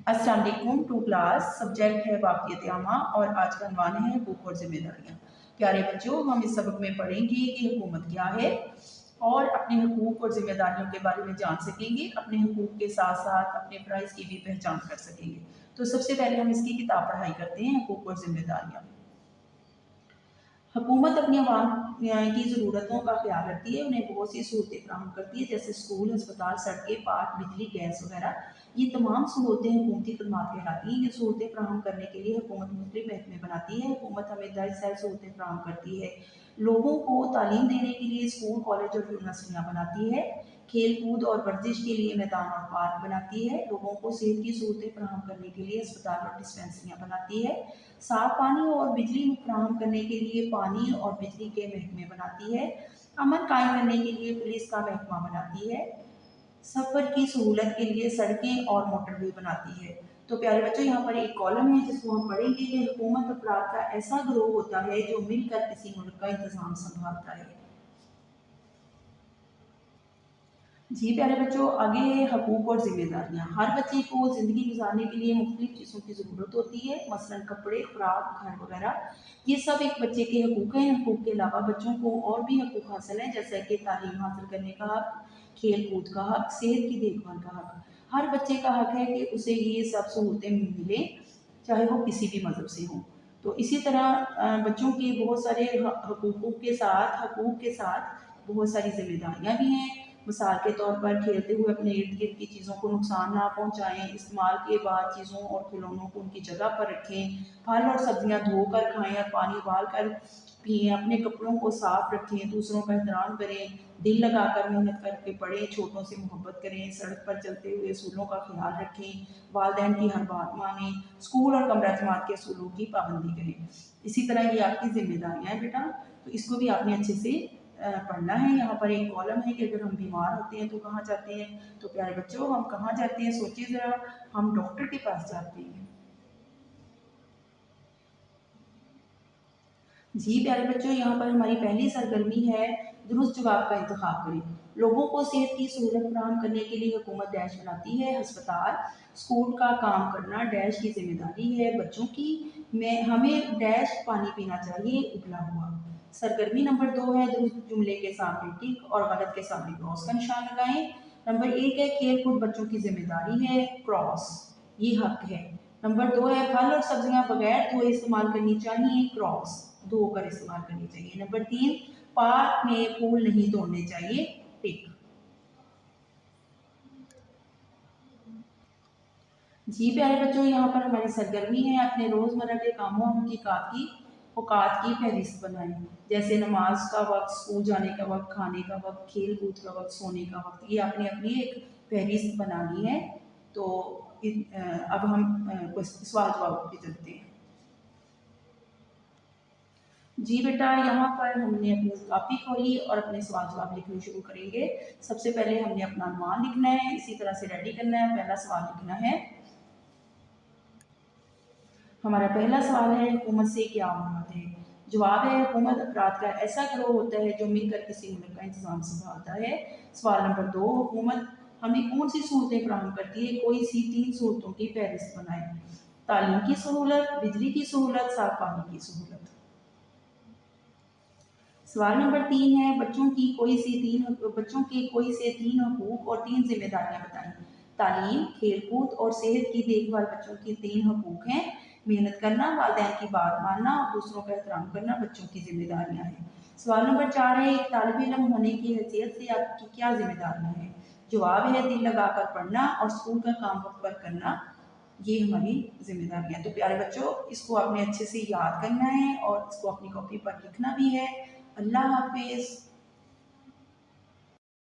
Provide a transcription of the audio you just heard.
अस्सलाम वालेकुम to class. Subject है वाक़ियत आमा और आज का अनवान है हुकूक और ज़िम्मेदारियाँ। प्यारे बच्चों, हम इस सबक में पढ़ेंगे कि हुकूमत क्या है और अपने हुकूक और ज़िम्मेदारियों के बारे में जान सकेंगे। अपने हुकूक के साथ साथ अपने फ़राइज़ की भी पहचान कर सकेंगे। तो सबसे पहले हम इसकी किताब पढ़ाई करते हैं, हुकूक और ज़िम्मेदारियाँ। हुकूमत अपनी आवाम की ज़रूरतों का ख्याल रखती है, उन्हें बहुत सी सहूलतें फराहम करती है, जैसे स्कूल, अस्पताल, सड़कें, पार्क, बिजली, गैस वगैरह। ये तमाम सहूलतें हुकूमती खदमात कहलाती हैं। ये सहूलतें फराहम करने के लिए हुकूमत मुख्तलिफ महकमे बनाती है। हुकूमत हमें दर सैर सहूलतें फराहम करती है। लोगों को तालीम देने के लिए स्कूल, कॉलेज और यूनिवर्सिटियाँ बनाती है। खेल कूद और वर्जिश के लिए मैदान और पार्क बनाती है। लोगों को सेहत की सहूलतें फराहम करने के लिए अस्पताल और डिस्पेंसरियाँ बनाती है। साफ पानी और बिजली फराहम करने के लिए पानी और बिजली के महकमे बनाती है। अमन कायम करने के लिए पुलिस का महकमा बनाती है। सफ़र की सहूलत के लिए सड़कें और मोटरवे बनाती है। तो प्यारे बच्चों, यहाँ पर एक कॉलम है जिसको हम पढ़ेंगे कि हुकूमत अफराद का ऐसा ग्रोह होता है जो मिलकर किसी मुल्क का इंतजाम संभालता है। जी प्यारे बच्चों, आगे है हकूक और ज़िम्मेदारियाँ। हर बच्चे को ज़िंदगी गुजारने के लिए मुख्तलिफ चीज़ों की ज़रूरत होती है, मसलन कपड़े, खुराक, घर वगैरह। ये सब एक बच्चे के हकूक हैं। हकूक के अलावा बच्चों को और भी हकूक हासिल हैं, जैसे कि तालीम हासिल करने का हक, खेल कूद का हक, सेहत की देखभाल का हक। हर बच्चे का हक है कि उसे ये सब सहूलतें मिलें, चाहे वो किसी भी मज़हब से हों। तो इसी तरह बच्चों के बहुत सारे हकूक के साथ बहुत सारी ज़िम्मेदारियाँ भी हैं। मिसाल के तौर पर खेलते हुए अपने इर्द गिर्द की चीज़ों को नुकसान ना पहुंचाएं, इस्तेमाल के बाद चीज़ों और खिलौनों को उनकी जगह पर रखें, फल और सब्जियां धोकर खाएं और पानी उबाल कर पिएं, अपने कपड़ों को साफ रखें, दूसरों का एहतराम करें, दिल लगाकर मेहनत करके पढ़ें, छोटों से मोहब्बत करें, सड़क पर चलते हुए असूलों का ख्याल रखें, वालिदैन की हर बात मानें, स्कूल और कमरा जमात के असूलों की पाबंदी करें। इसी तरह ये आपकी जिम्मेदारियाँ हैं बेटा, तो इसको भी आपने अच्छे से पढ़ना है। यहाँ पर एक कॉलम है कि अगर हम बीमार होते हैं तो कहाँ जाते हैं। तो प्यारे बच्चों, हम कहाँ जाते हैं, सोचिए ज़रा, हम डॉक्टर के पास जाते हैं। जी प्यारे बच्चों, यहाँ पर हमारी पहली सरगर्मी है दुरुस्त जवाब का इंतखाब करें। लोगों को सेहत की सहूलत फराहम करने के लिए हुकूमत डैश बनाती है। अस्पताल, स्कूल का काम करना डैश की जिम्मेदारी है बच्चों की। मैं हमें डैश पानी पीना चाहिए उबला हुआ। सरगर्मी नंबर 2 है दुरुस्त जुमले के सामने टिक और गलत के सामने क्रॉस का निशान लगाएं। नंबर 1 है खेल कूद बच्चों की जिम्मेदारी है, क्रॉस, ये हक है। नंबर 2 है फल और सब्जियां बगैर धोए इस्तेमाल करनी चाहिए, क्रॉस, धोकर इस्तेमाल करनी चाहिए। नंबर 3, पार्क में फूल नहीं तोड़ने चाहिए, टिक। जी प्यारे बच्चों, यहाँ पर हमारी सरगर्मी है अपने रोज़मर्रा के कामों की औकात की फहरिस्त बनाएं, जैसे नमाज का वक्त, स्कूल जाने का वक्त, खाने का वक्त, खेल कूद का वक्त, सोने का वक्त। ये आपने अपनी एक फहरिस्त बनानी है। तो अब हम सवाल जवाब पे चलते हैं। जी बेटा, यहाँ पर हमने अपनी कॉपी खोली और अपने सवाल जवाब लिखने शुरू करेंगे। सबसे पहले हमने अपना अनुमान लिखना है, इसी तरह से रेडी करना है। पहला सवाल लिखना है। हमारा पहला सवाल है, हुकूमत से क्या मुराद है। जवाब है, हुकूमत अफराद का ऐसा गिरोह होता है जो मिलकर किसी मुल्क का इंतजाम संभालता है। सवाल नंबर 2, हुकूमत हमें कौन सी सहूलतें फराहम करती है, कोई सी 3 सहूलतों की फहरिस्त बनाए। तालीम की सहूलत, बिजली की सहूलत, साफ पानी की सहूलत। सवाल नंबर 3 है, बच्चों के कोई से 3 हकूक और 3 जिम्मेदारियां बताएं। तालीम, खेलकूद और सेहत की देखभाल बच्चों के 3 हकूक हैं। मेहनत करना, वालिदैन की बात मानना और दूसरों का एहतराम करना बच्चों की जिम्मेदारियां हैं। सवाल नंबर 4 है, एक तालिब इल्म होने की हैसियत से आपकी क्या जिम्मेदारियां हैं। जवाब है, दिल लगाकर पढ़ना और स्कूल का काम वक्त पर करना, ये हमारी जिम्मेदारियां। तो प्यारे बच्चों, इसको आपने अच्छे से याद करना है और इसको अपनी कॉपी पर लिखना भी है। अल्लाह हाफिज।